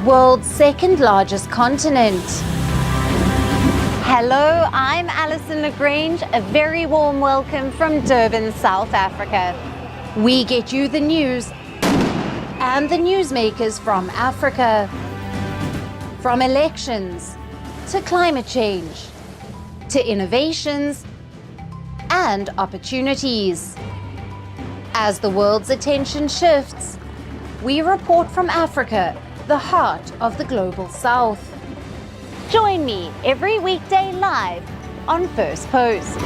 world's second largest continent. Hello, I'm Alison Lagrange. A very warm welcome from Durban, South Africa. We get you the news and the newsmakers from Africa. From elections to climate change to innovations and opportunities. As the world's attention shifts, we report from Africa, the heart of the global South. Join me every weekday live on First Post.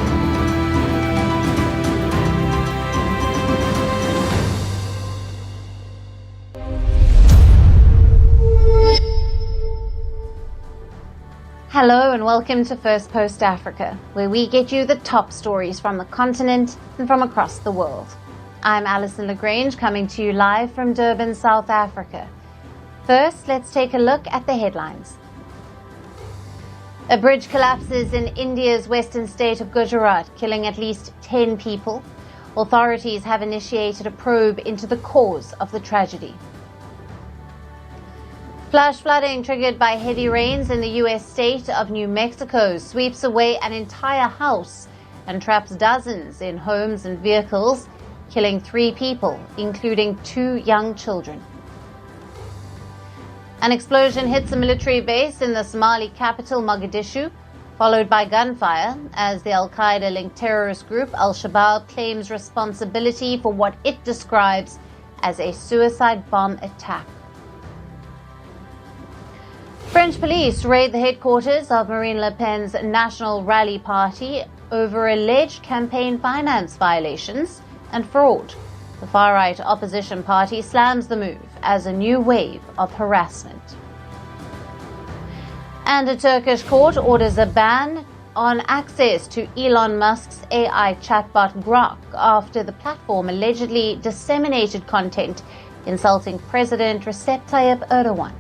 Hello and welcome to First Post Africa, where we get you the top stories from the continent and from across the world. I'm Alison Lagrange, coming to you live from Durban, South Africa. First, let's take a look at the headlines. A bridge collapses in India's western state of Gujarat, killing at least 10 people. Authorities have initiated a probe into the cause of the tragedy. Flash flooding triggered by heavy rains in the U.S. state of New Mexico sweeps away an entire house and traps dozens in homes and vehicles, killing 3 people, including 2 young children. An explosion hits a military base in the Somali capital, Mogadishu, followed by gunfire as the Al-Qaeda-linked terrorist group Al-Shabaab claims responsibility for what it describes as a suicide bomb attack. French police raid the headquarters of Marine Le Pen's National Rally Party over alleged campaign finance violations and fraud. The far-right opposition party slams the move as a new wave of harassment. And a Turkish court orders a ban on access to Elon Musk's AI chatbot Grok after the platform allegedly disseminated content insulting President Recep Tayyip Erdogan.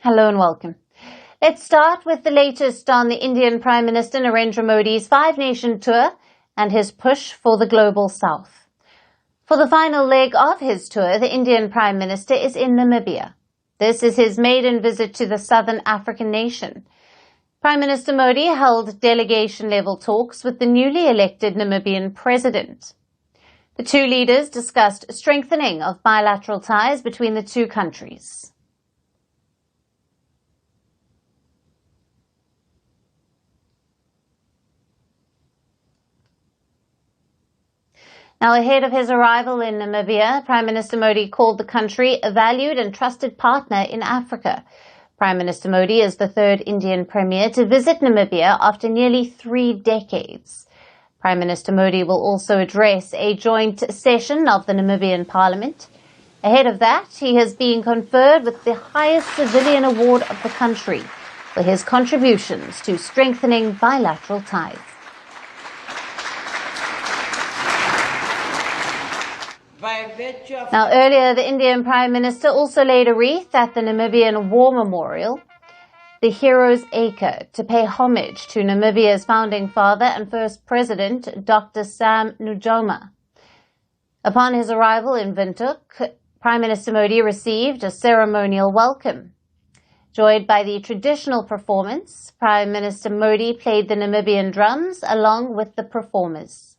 Hello and welcome. Let's start with the latest on the Indian Prime Minister Narendra Modi's 5-nation tour and his push for the global South. For the final leg of his tour, the Indian Prime Minister is in Namibia. This is his maiden visit to the southern African nation. Prime Minister Modi held delegation-level talks with the newly elected Namibian President. The two leaders discussed strengthening of bilateral ties between the two countries. Now, ahead of his arrival in Namibia, Prime Minister Modi called the country a valued and trusted partner in Africa. Prime Minister Modi is the 3rd Indian Premier to visit Namibia after nearly 3 decades. Prime Minister Modi will also address a joint session of the Namibian Parliament. Ahead of that, he has been conferred with the highest civilian award of the country for his contributions to strengthening bilateral ties. Now, earlier, the Indian Prime Minister also laid a wreath at the Namibian War Memorial, the Heroes' Acre, to pay homage to Namibia's founding father and first president, Dr. Sam Nujoma. Upon his arrival in Windhoek, Prime Minister Modi received a ceremonial welcome. Joined by the traditional performance, Prime Minister Modi played the Namibian drums along with the performers.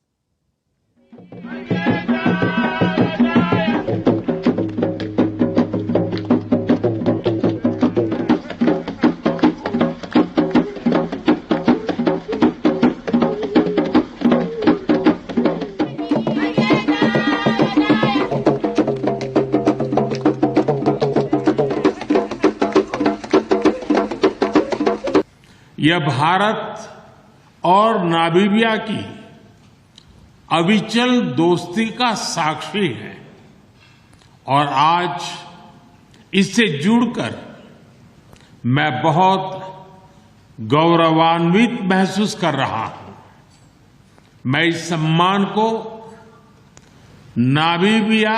यह भारत और Namibia की अविचल दोस्ती का साक्षी है और आज इससे जुड़कर मैं बहुत गौरवान्वित महसूस कर रहा हूं। मैं इस सम्मान को नामीबिया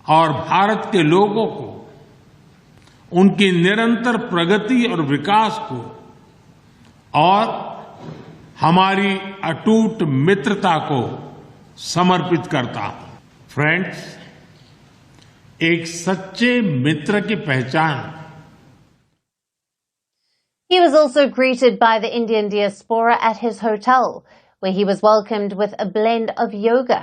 और भारत के लोगों को उनकी निरंतर प्रगति और विकास को और हमारी अटूट मित्रता को समर्पित करता हूं। फ्रेंड्स, एक सच्चे मित्र की पहचान। He was also greeted by the Indian diaspora at his hotel, where he was welcomed with a blend of yoga.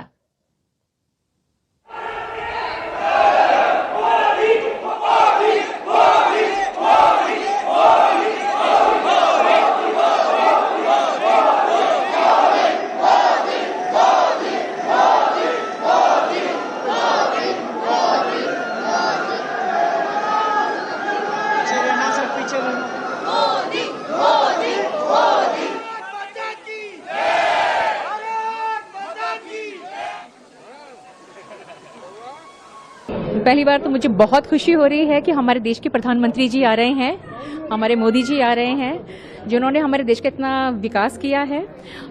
पहली बार तो मुझे बहुत खुशी हो रही है कि हमारे देश के प्रधानमंत्री जी आ रहे हैं, हमारे मोदी जी आ रहे हैं, जिन्होंने हमारे देश का इतना विकास किया है,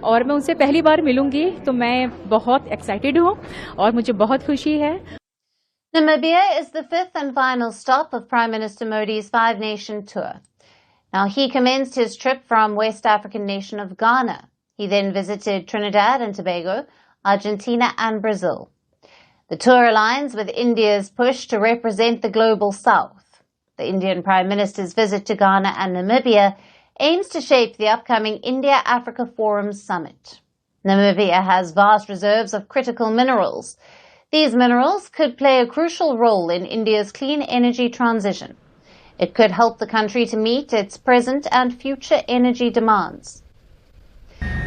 और मैं उनसे पहली बार मिलूंगी तो मैं बहुत एक्साइटेड हूँ और मुझे बहुत खुशी है। Namibia is the fifth and final stop of Prime Minister Modi's five-nation tour. Now, he commenced his trip from West African nation of Ghana. He then visited Trinidad and Tobago, Argentina and Brazil. The tour aligns with India's push to represent the global south. The Indian Prime Minister's visit to Ghana and Namibia aims to shape the upcoming India-Africa Forum Summit. Namibia has vast reserves of critical minerals. These minerals could play a crucial role in India's clean energy transition. It could help the country to meet its present and future energy demands.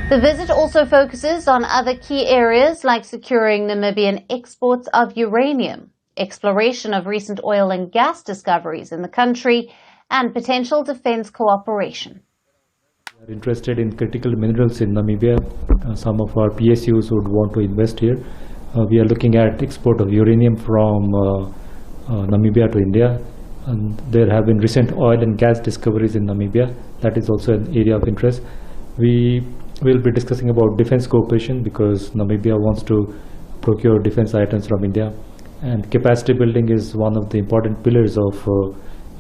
The visit also focuses on other key areas like securing Namibian exports of uranium, exploration of recent oil and gas discoveries in the country, and potential defense cooperation. We are interested in critical minerals in Namibia. Some of our PSUs would want to invest here. We are looking at export of uranium from Namibia to India. And there have been recent oil and gas discoveries in Namibia. That is also an area of interest. We will be discussing about defense cooperation because Namibia wants to procure defense items from India. And capacity building is one of the important pillars of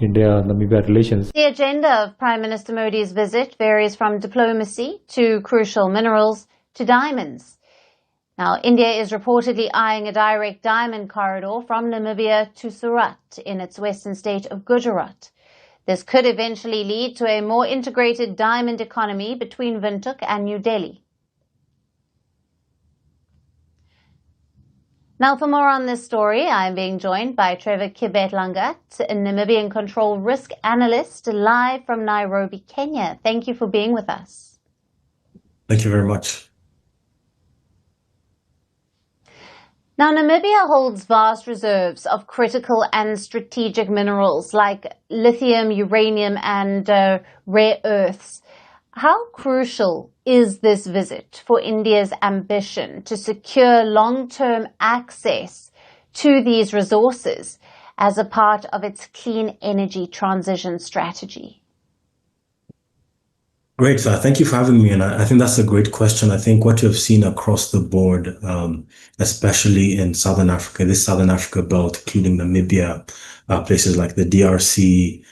India-Namibia relations. The agenda of Prime Minister Modi's visit varies from diplomacy to crucial minerals to diamonds. Now, India is reportedly eyeing a direct diamond corridor from Namibia to Surat in its western state of Gujarat. This could eventually lead to a more integrated diamond economy between Windhoek and New Delhi. Now, for more on this story, I am being joined by Trevor Kibet-Langat, a Namibian Control Risk Analyst, live from Nairobi, Kenya. Thank you for being with us. Thank you very much. Now, Namibia holds vast reserves of critical and strategic minerals like lithium, uranium, and rare earths. How crucial is this visit for India's ambition to secure long-term access to these resources as a part of its clean energy transition strategy? Great. Thank you for having me. And I think that's a great question. I think what you have seen across the board, especially in Southern Africa, this Southern Africa belt, including Namibia, places like the DRC,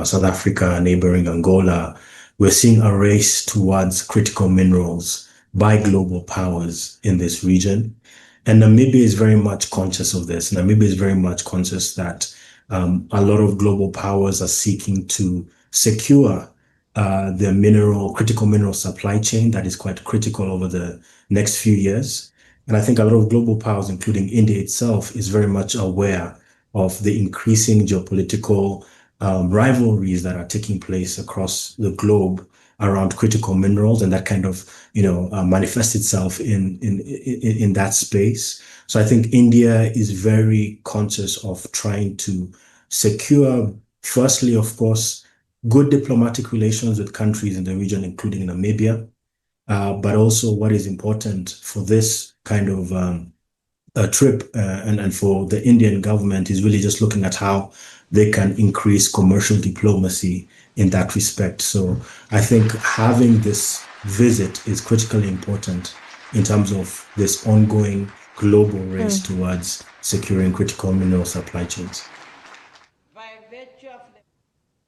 South Africa, neighboring Angola, we're seeing a race towards critical minerals by global powers in this region. And Namibia is very much conscious of this. Namibia is very much conscious that a lot of global powers are seeking to secure the critical mineral supply chain that is quite critical over the next few years. And I think a lot of global powers, including India itself, is very much aware of the increasing geopolitical rivalries that are taking place across the globe around critical minerals, and that kind of, manifests itself in that space. So I think India is very conscious of trying to secure, firstly, of course, good diplomatic relations with countries in the region, including Namibia. But also what is important for this kind of trip and for the Indian government is really just looking at how they can increase commercial diplomacy in that respect. So I think having this visit is critically important in terms of this ongoing global race towards securing critical mineral supply chains.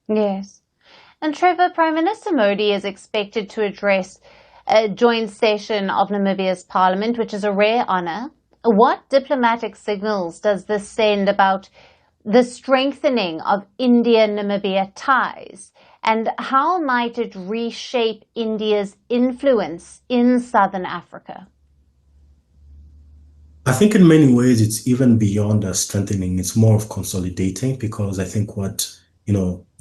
Yes. And Trevor, Prime Minister Modi is expected to address a joint session of Namibia's parliament, which is a rare honour. What diplomatic signals does this send about the strengthening of India-Namibia ties? And how might it reshape India's influence in Southern Africa? I think in many ways it's even beyond a strengthening. It's more of consolidating, because I think what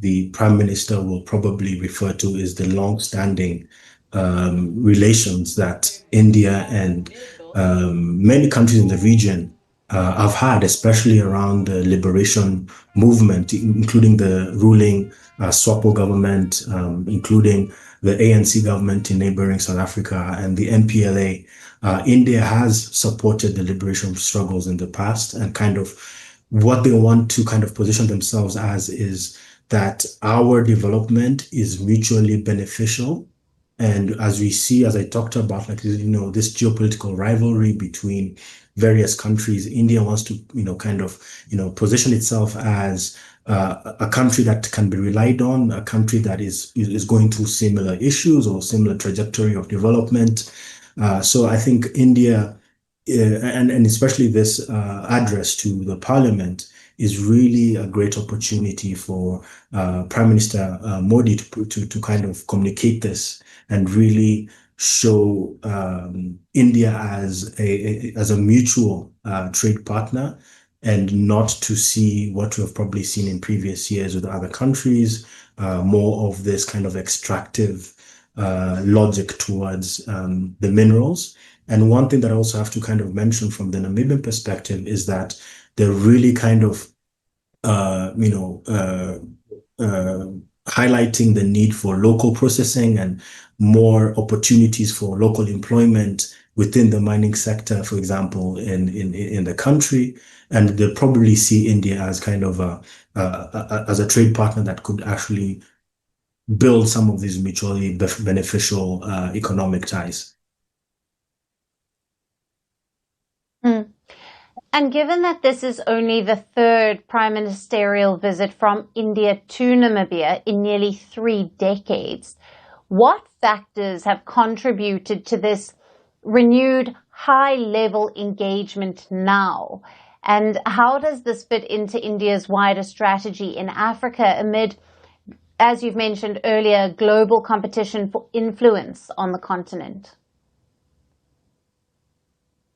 the Prime Minister will probably refer to is the long-standing relations that India and many countries in the region have had, especially around the liberation movement, including the ruling SWAPO government, including the ANC government in neighboring South Africa, and the MPLA. India has supported the liberation struggles in the past, and kind of what they want to kind of position themselves as is that our development is mutually beneficial. And as we see, as I talked about, like, this geopolitical rivalry between various countries, India wants to, kind of, position itself as a country that can be relied on, a country that is going through similar issues or similar trajectory of development. So I think India, and especially this address to the parliament, is really a great opportunity for Prime Minister Modi to kind of communicate this and really show India as a mutual trade partner, and not to see what we have probably seen in previous years with other countries, more of this kind of extractive logic towards the minerals. And one thing that I also have to kind of mention from the Namibian perspective is that they're really kind of, highlighting the need for local processing and more opportunities for local employment within the mining sector, for example, in the country. And they probably see India as kind of as a trade partner that could actually build some of these mutually beneficial economic ties. And given that this is only the third prime ministerial visit from India to Namibia in nearly 3 decades, what factors have contributed to this renewed high-level engagement now? And how does this fit into India's wider strategy in Africa amid, as you've mentioned earlier, global competition for influence on the continent?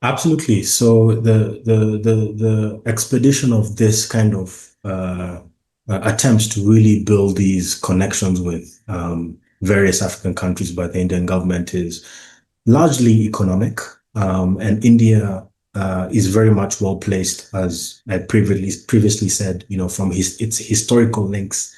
Absolutely. So the expedition of this kind of attempts to really build these connections with various African countries by the Indian government is largely economic, and India is very much well placed, as I previously said, from its historical links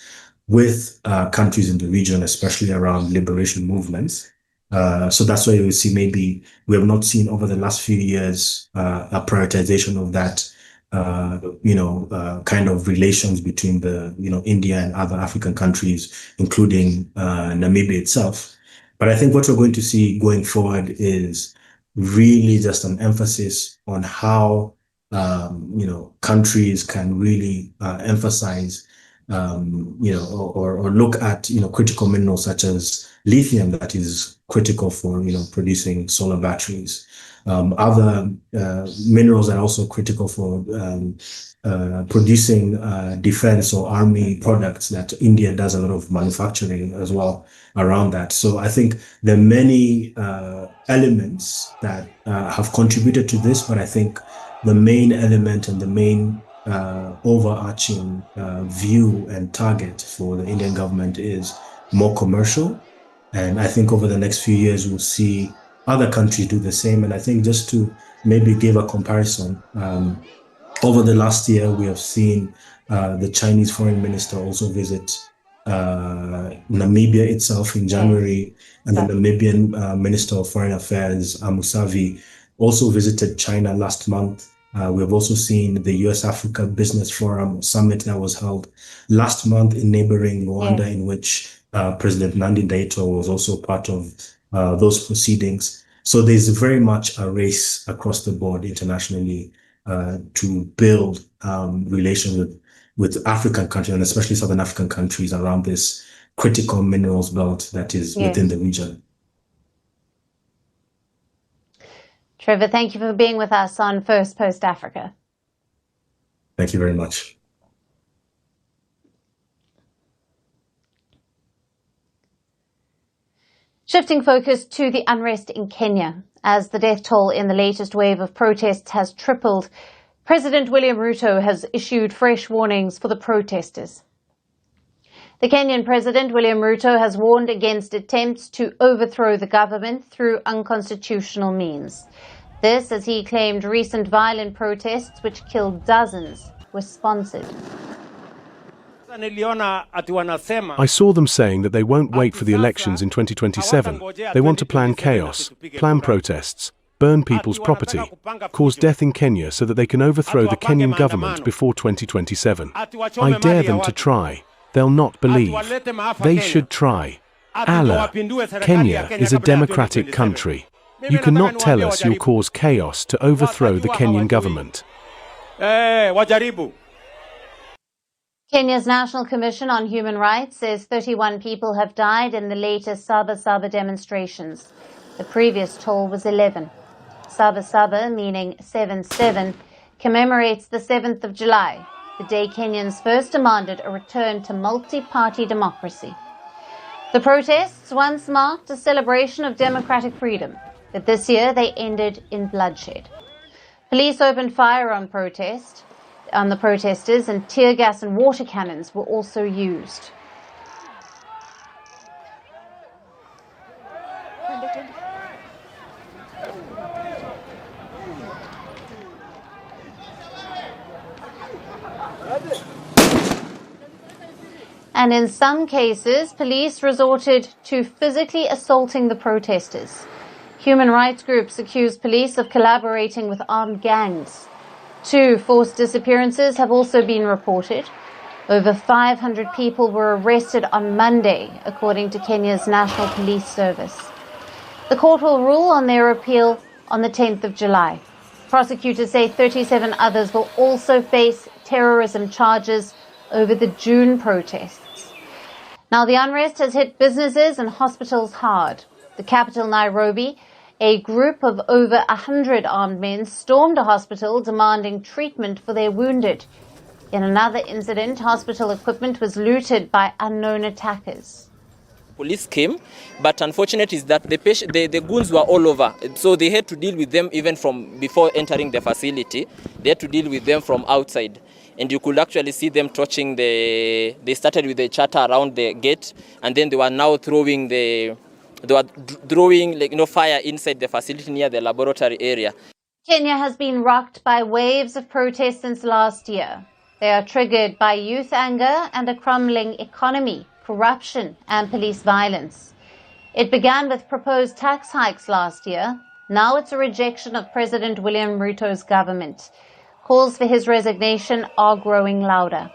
with countries in the region, especially around liberation movements. So that's why you see maybe we have not seen over the last few years a prioritization of that, kind of relations between the, India and other African countries, including Namibia itself. But I think what we're going to see going forward is really just an emphasis on how, countries can really emphasize, or look at, critical minerals such as lithium that is critical for, producing solar batteries. Other minerals that are also critical for producing defense or army products, that India does a lot of manufacturing as well around that. So I think there are many elements that have contributed to this, but I think the main element and the main overarching view and target for the Indian government is more commercial. And I think over the next few years, we'll see other countries do the same. And I think just to maybe give a comparison, over the last year, we have seen the Chinese foreign minister also visit Namibia itself in January, and the Namibian Minister of Foreign Affairs, Amusavi, also visited China last month. We have also seen the US-Africa Business Forum Summit that was held last month in neighboring Rwanda, in which President Nandi Ndaitwah was also part of those proceedings. So there's very much a race across the board internationally to build relations with African countries, and especially Southern African countries, around this critical minerals belt that is within the region. Trevor, thank you for being with us on Firstpost Africa. Thank you very much. Shifting focus to the unrest in Kenya. As the death toll in the latest wave of protests has tripled, President William Ruto has issued fresh warnings for the protesters. The Kenyan President William Ruto has warned against attempts to overthrow the government through unconstitutional means. This as he claimed recent violent protests which killed dozens were sponsored. I saw them saying that they won't wait for the elections in 2027. They want to plan chaos, plan protests, burn people's property, cause death in Kenya so that they can overthrow the Kenyan government before 2027. I dare them to try. They'll not believe. They should try. Allah, Kenya is a democratic country. You cannot tell us you'll cause chaos to overthrow the Kenyan government. Kenya's National Commission on Human Rights says 31 people have died in the latest Saba Saba demonstrations. The previous toll was 11. Saba Saba, meaning 7-7, commemorates the 7th of July, the day Kenyans first demanded a return to multi-party democracy. The protests once marked a celebration of democratic freedom, but this year they ended in bloodshed. Police opened fire on the protesters, and tear gas and water cannons were also used. And in some cases, police resorted to physically assaulting the protesters. Human rights groups accused police of collaborating with armed gangs. 2 forced disappearances have also been reported. Over 500 people were arrested on Monday, according to Kenya's National Police Service. The court will rule on their appeal on the 10th of July. Prosecutors say 37 others will also face terrorism charges over the June protests. Now, the unrest has hit businesses and hospitals hard. The capital, Nairobi, a group of over 100 armed men stormed a hospital demanding treatment for their wounded. In another incident, hospital equipment was looted by unknown attackers. Police came, but unfortunate is that the goons were all over. So they had to deal with them even from before entering the facility. They had to deal with them from outside. And you could actually see them touching they started with the chatter around the gate, and then they were now throwing fire inside the facility near the laboratory area. Kenya has been rocked by waves of protests since last year. They are triggered by youth anger and a crumbling economy, corruption and police violence. It began with proposed tax hikes last year. Now it's a rejection of President William Ruto's government. Calls for his resignation are growing louder.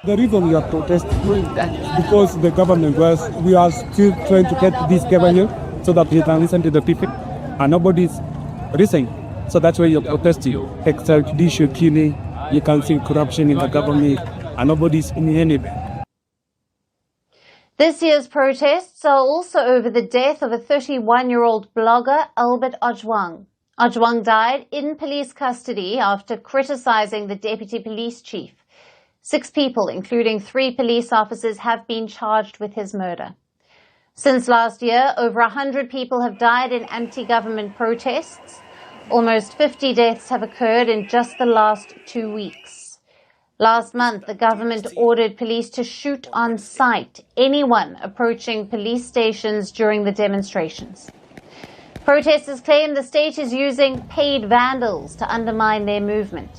The reason we are protesting is because the government we are still trying to get this government so that we can listen to the people, and nobody's listening. So that's why you're protesting. Extrajudicial killing, you can see corruption in the government, and nobody's in any. This year's protests are also over the death of a 31-year-old blogger, Albert Ojwang. Ojwang died in police custody after criticizing the deputy police chief. 6 people, including 3 police officers, have been charged with his murder. Since last year, over 100 people have died in anti-government protests. Almost 50 deaths have occurred in just the last 2 weeks. Last month, the government ordered police to shoot on sight anyone approaching police stations during the demonstrations. Protesters claim the state is using paid vandals to undermine their movement.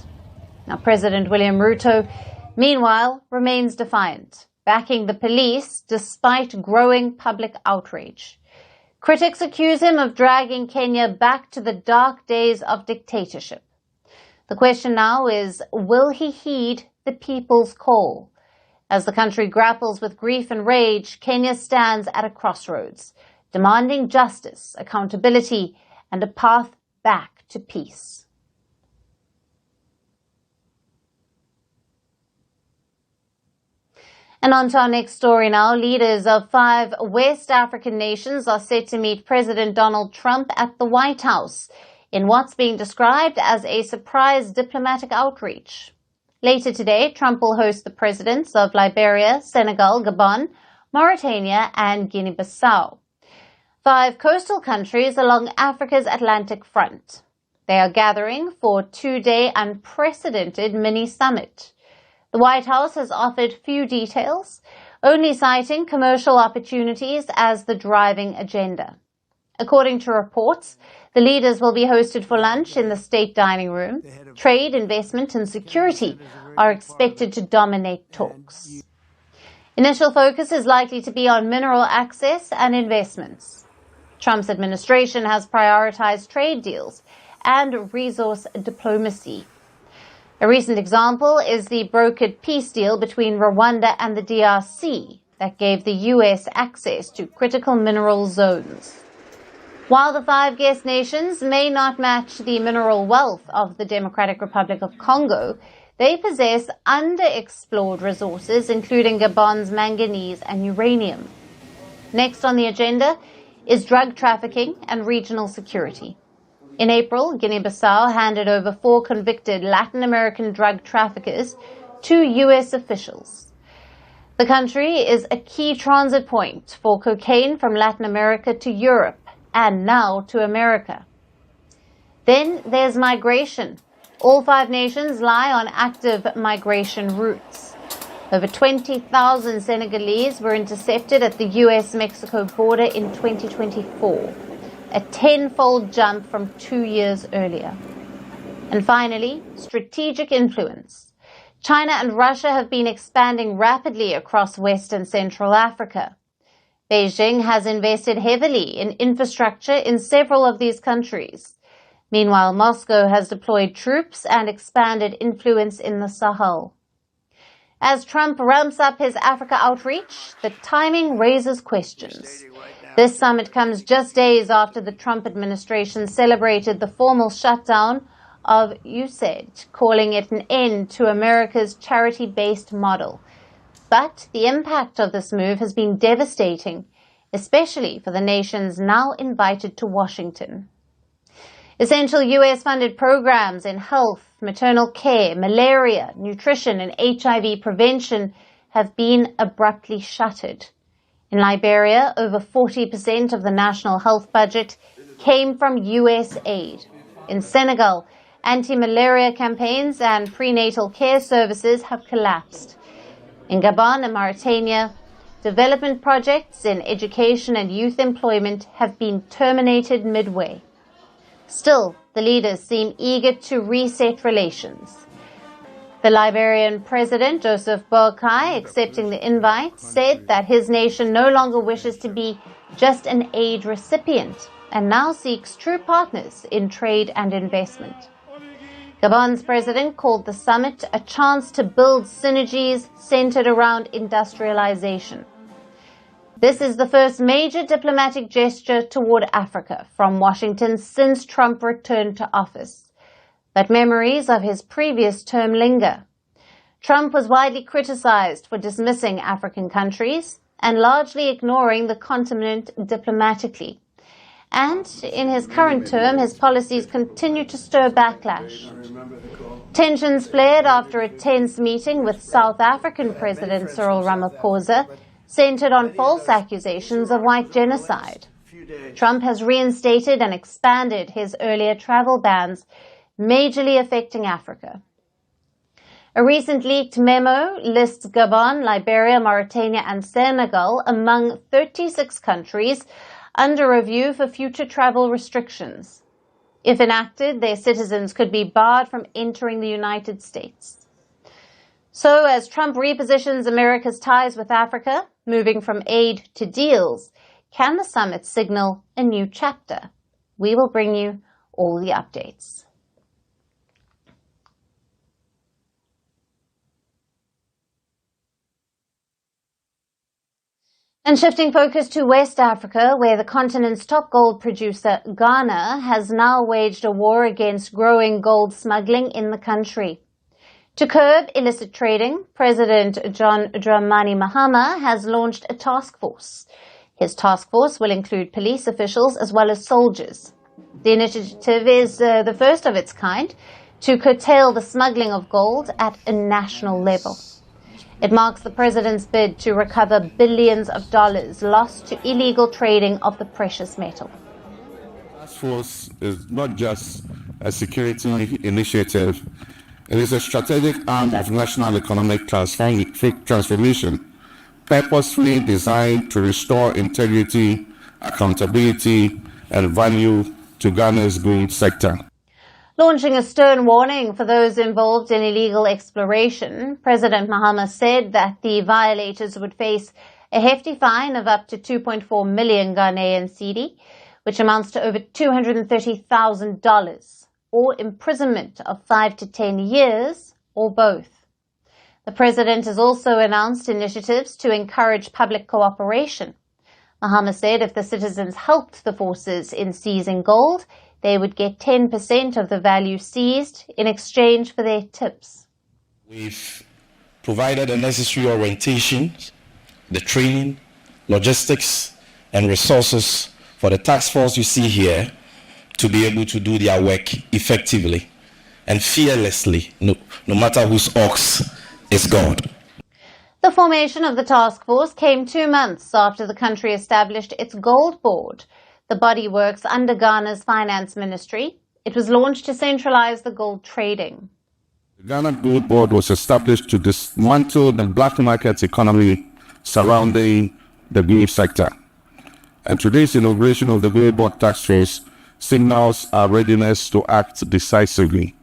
Now, President William Ruto, meanwhile, remains defiant, backing the police despite growing public outrage. Critics accuse him of dragging Kenya back to the dark days of dictatorship. The question now is, will he heed the people's call? As the country grapples with grief and rage, Kenya stands at a crossroads, demanding justice, accountability, and a path back to peace. And on to our next story now. Leaders of 5 West African nations are set to meet President Donald Trump at the White House in what's being described as a surprise diplomatic outreach. Later today, Trump will host the presidents of Liberia, Senegal, Gabon, Mauritania, and Guinea-Bissau, 5 coastal countries along Africa's Atlantic front. They are gathering for a 2-day unprecedented mini-summit. The White House has offered few details, only citing commercial opportunities as the driving agenda. According to reports, the leaders will be hosted for lunch in the state dining room. Trade, investment, and security are expected to dominate talks. Initial focus is likely to be on mineral access and investments. Trump's administration has prioritized trade deals and resource diplomacy. A recent example is the brokered peace deal between Rwanda and the DRC that gave the U.S. access to critical mineral zones. While the 5 guest nations may not match the mineral wealth of the Democratic Republic of Congo, they possess underexplored resources, including Gabon's manganese and uranium. Next on the agenda is drug trafficking and regional security. In April, Guinea-Bissau handed over 4 convicted Latin American drug traffickers to U.S. officials. The country is a key transit point for cocaine from Latin America to Europe and now to America. Then there's migration. All 5 nations lie on active migration routes. Over 20,000 Senegalese were intercepted at the U.S.-Mexico border in 2024. A 10-fold jump from 2 years earlier. And finally, strategic influence. China and Russia have been expanding rapidly across West and Central Africa. Beijing has invested heavily in infrastructure in several of these countries. Meanwhile, Moscow has deployed troops and expanded influence in the Sahel. As Trump ramps up his Africa outreach, the timing raises questions. This summit comes just days after the Trump administration celebrated the formal shutdown of USAID, calling it an end to America's charity-based model. But the impact of this move has been devastating, especially for the nations now invited to Washington. Essential U.S.-funded programs in health, maternal care, malaria, nutrition, and HIV prevention have been abruptly shuttered. In Liberia, over 40% of the national health budget came from U.S. aid. In Senegal, anti-malaria campaigns and prenatal care services have collapsed. In Gabon and Mauritania, development projects in education and youth employment have been terminated midway. Still, the leaders seem eager to reset relations. The Liberian President, Joseph Boakai, accepting the invite, said that his nation no longer wishes to be just an aid recipient and now seeks true partners in trade and investment. Gabon's president called the summit a chance to build synergies centered around industrialization. This is the first major diplomatic gesture toward Africa from Washington since Trump returned to office. But memories of his previous term linger. Trump was widely criticized for dismissing African countries and largely ignoring the continent diplomatically. And in his current term, his policies continue to stir backlash. Tensions flared after a tense meeting with South African President Cyril Ramaphosa, centered on false accusations of white genocide. Trump has reinstated and expanded his earlier travel bans, majorly affecting Africa. A recent leaked memo lists Gabon, Liberia, Mauritania, and Senegal among 36 countries under review for future travel restrictions. If enacted, their citizens could be barred from entering the United States. So, as Trump repositions America's ties with Africa, moving from aid to deals, can the summit signal a new chapter? We will bring you all the updates. And shifting focus to West Africa, where the continent's top gold producer, Ghana, has now waged a war against growing gold smuggling in the country. To curb illicit trading, President John Dramani Mahama has launched a task force. His task force will include police officials as well as soldiers. The initiative is the first of its kind to curtail the smuggling of gold at a national level. It marks the president's bid to recover billions of dollars lost to illegal trading of the precious metal. The task force is not just a security initiative. It is a strategic arm of national economic transformation, purposefully designed to restore integrity, accountability, and value to Ghana's gold sector. Launching a stern warning for those involved in illegal exploration, President Mahama said that the violators would face a hefty fine of up to 2.4 million Ghanaian cedi, which amounts to over $230,000. Or imprisonment of 5 to 10 years, or both. The president has also announced initiatives to encourage public cooperation. Mahama said if the citizens helped the forces in seizing gold, they would get 10% of the value seized in exchange for their tips. We've provided the necessary orientation, the training, logistics, and resources for the task force you see here to be able to do their work effectively and fearlessly, no matter whose ox is God. The formation of the task force came 2 months after the country established its gold board. The body works under Ghana's finance ministry. It was launched to centralize the gold trading. The Ghana Gold Board was established to dismantle the black market economy surrounding the gold sector. And today's inauguration of the Gold Board task force signals our readiness to act decisively.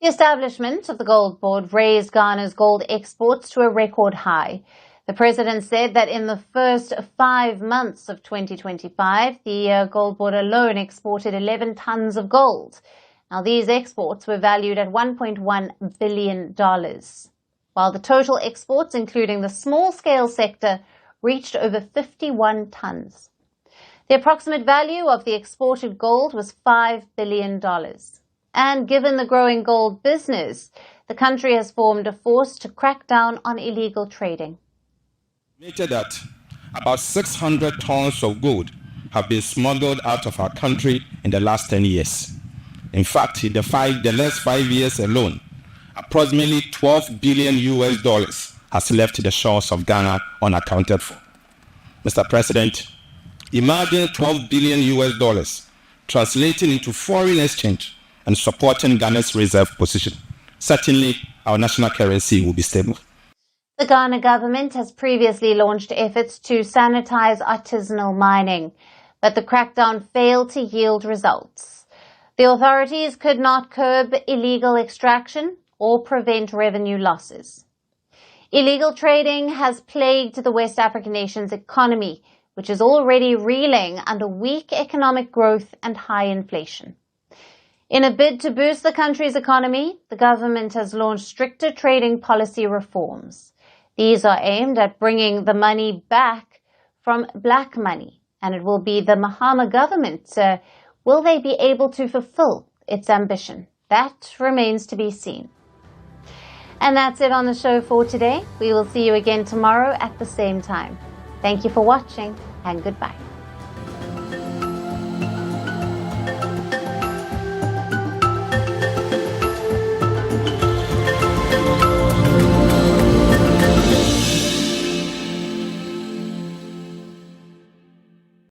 The establishment of the Gold Board raised Ghana's gold exports to a record high. The president said that in the first 5 months of 2025, the Gold Board alone exported 11 tons of gold. Now, these exports were valued at $1.1 billion, while the total exports, including the small-scale sector, reached over 51 tons. The approximate value of the exported gold was $5 billion. And given the growing gold business, the country has formed a force to crack down on illegal trading. Estimated that about 600 tons of gold have been smuggled out of our country in the last 10 years. In fact, in the last 5 years alone, approximately $12 billion has left the shores of Ghana unaccounted for. Mr. President, imagine $12 billion translating into foreign exchange and supporting Ghana's reserve position. Certainly, our national currency will be stable. The Ghana government has previously launched efforts to sanitize artisanal mining, but the crackdown failed to yield results. The authorities could not curb illegal extraction or prevent revenue losses. Illegal trading has plagued the West African nation's economy, which is already reeling under weak economic growth and high inflation. In a bid to boost the country's economy, the government has launched stricter trading policy reforms. These are aimed at bringing the money back from black money, and it will be the Mahama government. Will they be able to fulfill its ambition? That remains to be seen. And that's it on the show for today. We will see you again tomorrow at the same time. Thank you for watching, and goodbye.